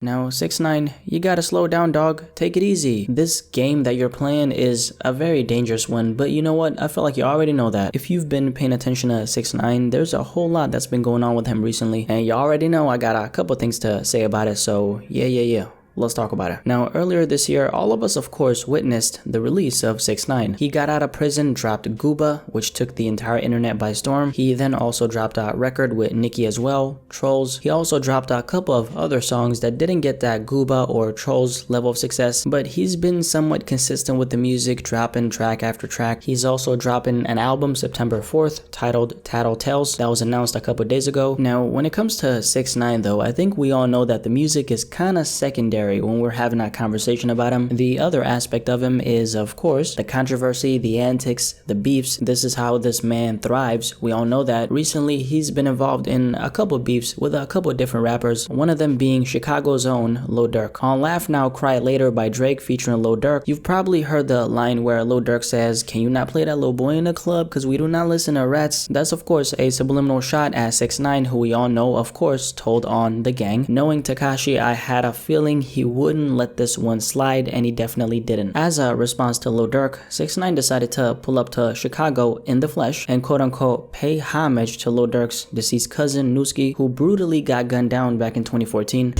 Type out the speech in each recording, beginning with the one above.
Now 6ix9ine, you gotta slow down, dog. Take it easy. This game that you're playing is a very dangerous one, but you know what? I feel like you already know that. If you've been paying attention to 6ix9ine, there's a whole lot that's been going on with him recently, and you already know I got a couple things to say about it, so yeah. Let's talk about it. Now, earlier this year, all of us of course witnessed the release of 6ix9ine. He got out of prison, dropped Gooba, which took the entire internet by storm. He then also dropped a record with Nicki as well, Trolls. He also dropped a couple of other songs that didn't get that Gooba or Trolls level of success, but he's been somewhat consistent with the music, dropping track after track. He's also dropping an album September 4th titled Tattletales that was announced a couple days ago. Now, when it comes to 6ix9ine though, I think we all know that the music is kinda secondary when we're having a conversation about him. The other aspect of him is, of course, the controversy, the antics, the beefs. This is how this man thrives. We all know that. Recently, he's been involved in a couple beefs with a couple different rappers, one of them being Chicago's own Lil Durk. On Laugh Now, Cry Later by Drake featuring Lil Durk, you've probably heard the line where Lil Durk says, "Can you not play that little boy in the club? Cause we do not listen to rats." That's of course a subliminal shot at 6ix9ine, who we all know, of course, told on the gang. Knowing Tekashi, I had a feeling he wouldn't let this one slide, and he definitely didn't. As a response to Lil Durk, 6ix9ine decided to pull up to Chicago in the flesh and quote-unquote pay homage to Lil Durk's deceased cousin Newski, who brutally got gunned down back in 2014.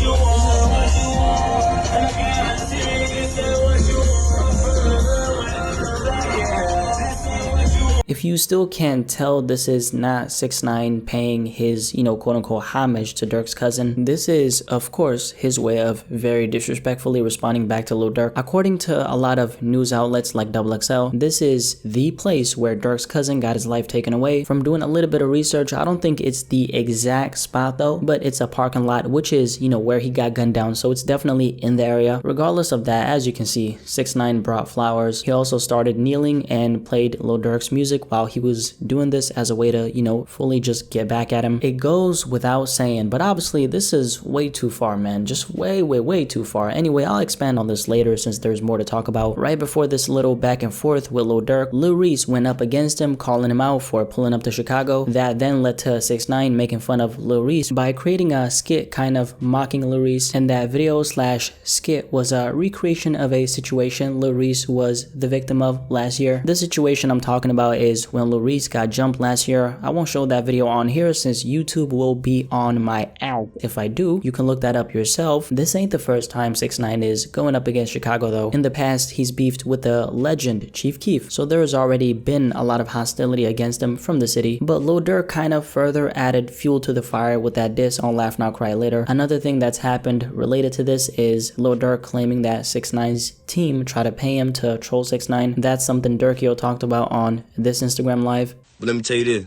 If you still can't tell, this is not 6ix9ine paying his, quote-unquote homage to Durk's cousin. This is, of course, his way of very disrespectfully responding back to Lil Durk. According to a lot of news outlets like XXL, this is the place where Durk's cousin got his life taken away. From doing a little bit of research, I don't think it's the exact spot though, but it's a parking lot, which is, where he got gunned down, so it's definitely in the area. Regardless of that, as you can see, 6ix9ine brought flowers. He also started kneeling and played Lil Durk's music while he was doing this as a way to, fully just get back at him. It goes without saying, but obviously this is way too far, man. Just way too far. Anyway, I'll expand on this later since there's more to talk about. Right before this little back and forth with Lil Durk, Lil Reese went up against him, calling him out for pulling up to Chicago. That then led to 6ix9ine making fun of Lil Reese by creating a skit kind of mocking Lil Reese, and that video slash skit was a recreation of a situation Lil Reese was the victim of last year. The situation I'm talking about is when Lil Reese got jumped last year. I won't show that video on here since YouTube will be on my out. If I do, you can look that up yourself. This ain't the first time 6ix9ine is going up against Chicago though. In the past, he's beefed with the legend Chief Keef, so there has already been a lot of hostility against him from the city. But Lil Durk kind of further added fuel to the fire with that diss on Laugh Now Cry Later. Another thing that's happened related to this is Lil Durk claiming that 6ix9ine's team tried to pay him to troll 6ix9ine. That's something Durkio talked about on this Instagram live. But let me tell you this,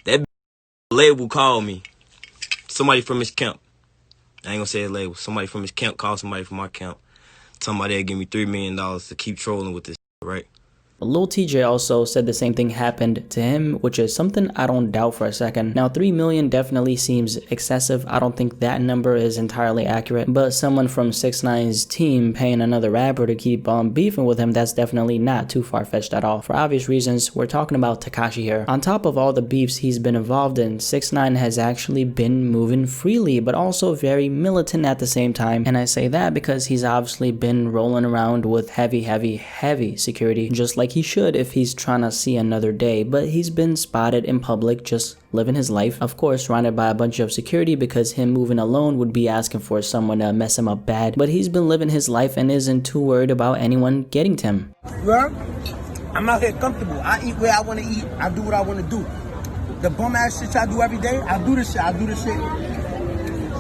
that label called me, somebody from his camp. I ain't gonna say his label. Somebody from his camp called somebody from my camp, talking about they'd give me $3 million to keep trolling with this, right? Lil TJ also said the same thing happened to him, which is something I don't doubt for a second. Now 3 million definitely seems excessive. I don't think that number is entirely accurate, but someone from 6ix9ine's team paying another rapper to keep beefing with him, that's definitely not too far-fetched at all. For obvious reasons, we're talking about Tekashi here. On top of all the beefs he's been involved in, 6ix9ine has actually been moving freely, but also very militant at the same time. And I say that because he's obviously been rolling around with heavy security, just like he should if he's trying to see another day. But he's been spotted in public just living his life, of course surrounded by a bunch of security, because him moving alone would be asking for someone to mess him up bad. But he's been living his life and isn't too worried about anyone getting to him. Well, I'm out here comfortable. I eat where I want to eat. I do what I want to do. The bum ass shit I do every day, I do this shit.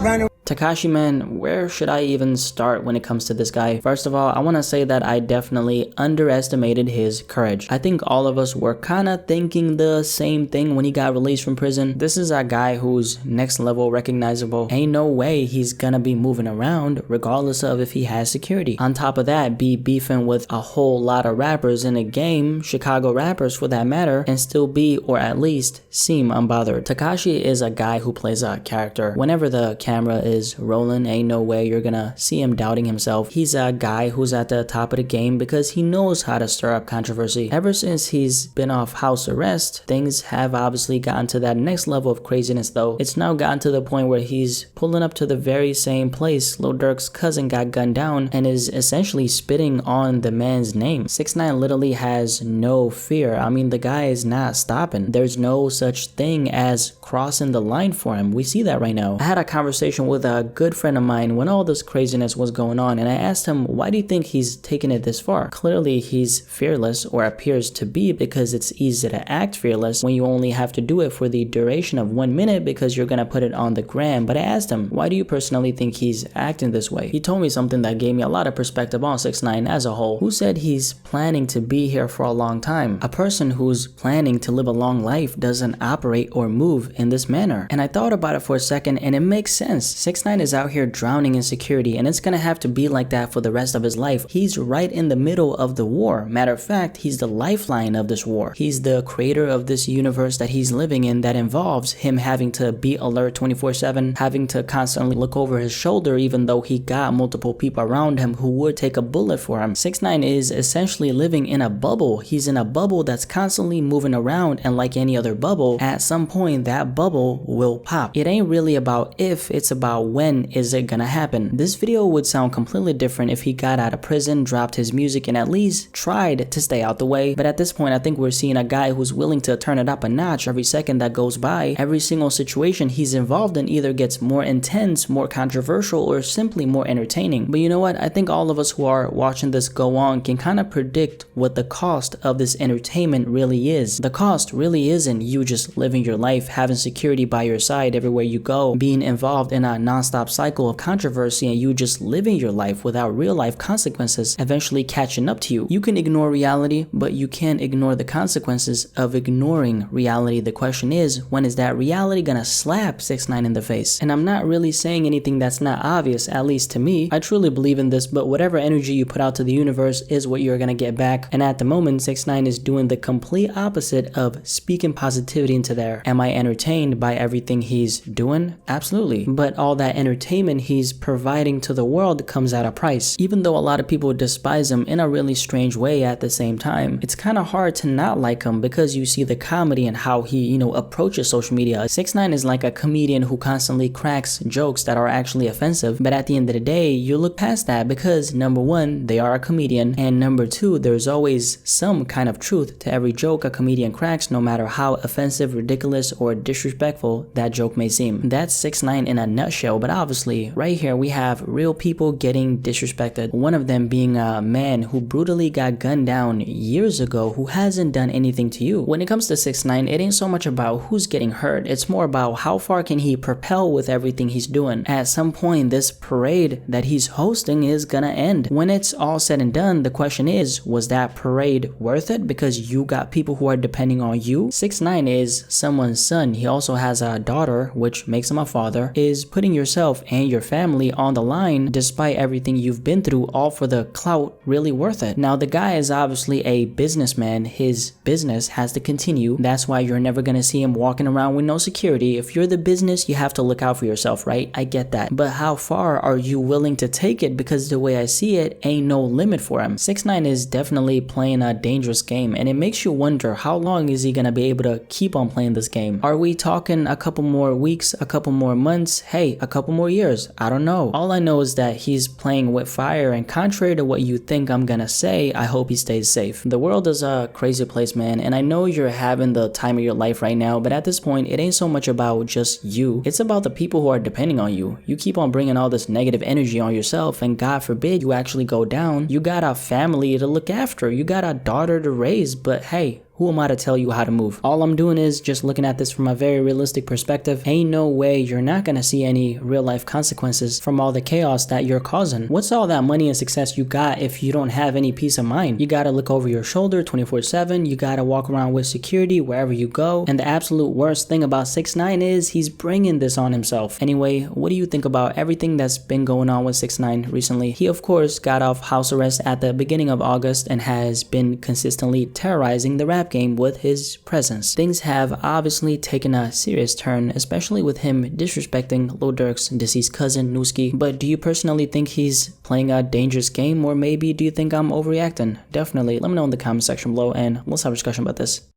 Running. Tekashi, man, where should I even start when it comes to this guy? First of all, I want to say that I definitely underestimated his courage. I think all of us were kind of thinking the same thing when he got released from prison. This is a guy who's next level recognizable. Ain't no way he's gonna be moving around regardless of if he has security. On top of that, be beefing with a whole lot of rappers in a game, Chicago rappers for that matter, and still be, or at least seem, unbothered. Tekashi is a guy who plays a character. Whenever the camera is is rolling. Ain't no way you're gonna see him doubting himself. He's a guy who's at the top of the game because he knows how to stir up controversy. Ever since he's been off house arrest, things have obviously gotten to that next level of craziness though. It's now gotten to the point where he's pulling up to the very same place Lil Durk's cousin got gunned down and is essentially spitting on the man's name. 6ix9ine literally has no fear. I mean, the guy is not stopping. There's no such thing as crossing the line for him. We see that right now. I had a conversation with a good friend of mine when all this craziness was going on, and I asked him, why do you think he's taking it this far? Clearly he's fearless, or appears to be, because it's easy to act fearless when you only have to do it for the duration of 1 minute because you're gonna put it on the gram. But I asked him, why do you personally think he's acting this way? He told me something that gave me a lot of perspective on 6ix9ine as a whole. Who said he's planning to be here for a long time? A person who's planning to live a long life doesn't operate or move in this manner. And I thought about it for a second, and it makes sense. 6ix9ine is out here drowning in security, and it's gonna have to be like that for the rest of his life. He's right in the middle of the war. Matter of fact, he's the lifeline of this war. He's the creator of this universe that he's living in that involves him having to be alert 24/7, having to constantly look over his shoulder even though he got multiple people around him who would take a bullet for him. 6ix9ine is essentially living in a bubble. He's in a bubble that's constantly moving around, and like any other bubble, at some point that bubble will pop. It ain't really about if, it's about when is it gonna happen. This video would sound completely different if he got out of prison, dropped his music, and at least tried to stay out the way. But at this point, I think we're seeing a guy who's willing to turn it up a notch every second that goes by. Every single situation he's involved in either gets more intense, more controversial, or simply more entertaining. But you know what? I think all of us who are watching this go on can kind of predict what the cost of this entertainment really is. The cost really isn't you just living your life, having security by your side everywhere you go, being involved in a non-stop cycle of controversy, and you just living your life without real life consequences eventually catching up to you. You can ignore reality, but you can't ignore the consequences of ignoring reality. The question is, when is that reality gonna slap 6ix9ine in the face? And I'm not really saying anything that's not obvious, at least to me. I truly believe in this, but whatever energy you put out to the universe is what you're gonna get back. And at the moment, 6ix9ine is doing the complete opposite of speaking positivity into there. Am I entertained by everything he's doing? Absolutely. But all that entertainment he's providing to the world comes at a price. Even though a lot of people despise him in a really strange way at the same time, it's kind of hard to not like him because you see the comedy and how he, approaches social media. 6ix9ine is like a comedian who constantly cracks jokes that are actually offensive, but at the end of the day, you look past that because number one, they are a comedian, and number two, there's always some kind of truth to every joke a comedian cracks, no matter how offensive, ridiculous, or disrespectful that joke may seem. That's 6ix9ine in a nutshell, but obviously, right here we have real people getting disrespected. One of them being a man who brutally got gunned down years ago who hasn't done anything to you. When it comes to 6ix9ine, it ain't so much about who's getting hurt, it's more about how far can he propel with everything he's doing. At some point, this parade that he's hosting is gonna end. When it's all said and done, the question is, was that parade worth it because you got people who are depending on you? 6ix9ine is someone's son. He also has a daughter, which makes him a father. Is putting yourself and your family on the line despite everything you've been through, all for the clout, really worth it? Now, the guy is obviously a businessman. His business has to continue. That's why you're never gonna see him walking around with no security. If you're the business, you have to look out for yourself, right? I get that. But how far are you willing to take it? Because the way I see it, ain't no limit for him. 6ix9ine is definitely playing a dangerous game, and it makes you wonder, how long is he gonna be able to keep on playing this game? Are we talking a couple more weeks, a couple more months, hey, a couple more years? I don't know. All I know is that he's playing with fire, and contrary to what you think I'm gonna say, I hope he stays safe. The world is a crazy place, man, and I know you're having the time of your life right now, but at this point, it ain't so much about just you. It's about the people who are depending on you. You keep on bringing all this negative energy on yourself, and God forbid you actually go down. You got a family to look after. You got a daughter to raise, but hey, who am I to tell you how to move? All I'm doing is just looking at this from a very realistic perspective. Ain't no way you're not gonna see any real life consequences from all the chaos that you're causing. What's all that money and success you got if you don't have any peace of mind? You gotta look over your shoulder 24/7. You gotta walk around with security wherever you go. And the absolute worst thing about 6ix9ine is he's bringing this on himself. Anyway, what do you think about everything that's been going on with 6ix9ine recently? He of course got off house arrest at the beginning of August and has been consistently terrorizing the rap game with his presence. Things have obviously taken a serious turn, especially with him disrespecting Lil Durk's deceased cousin, Nooski. But do you personally think he's playing a dangerous game, or maybe do you think I'm overreacting? Definitely let me know in the comment section below and let's have a discussion about this.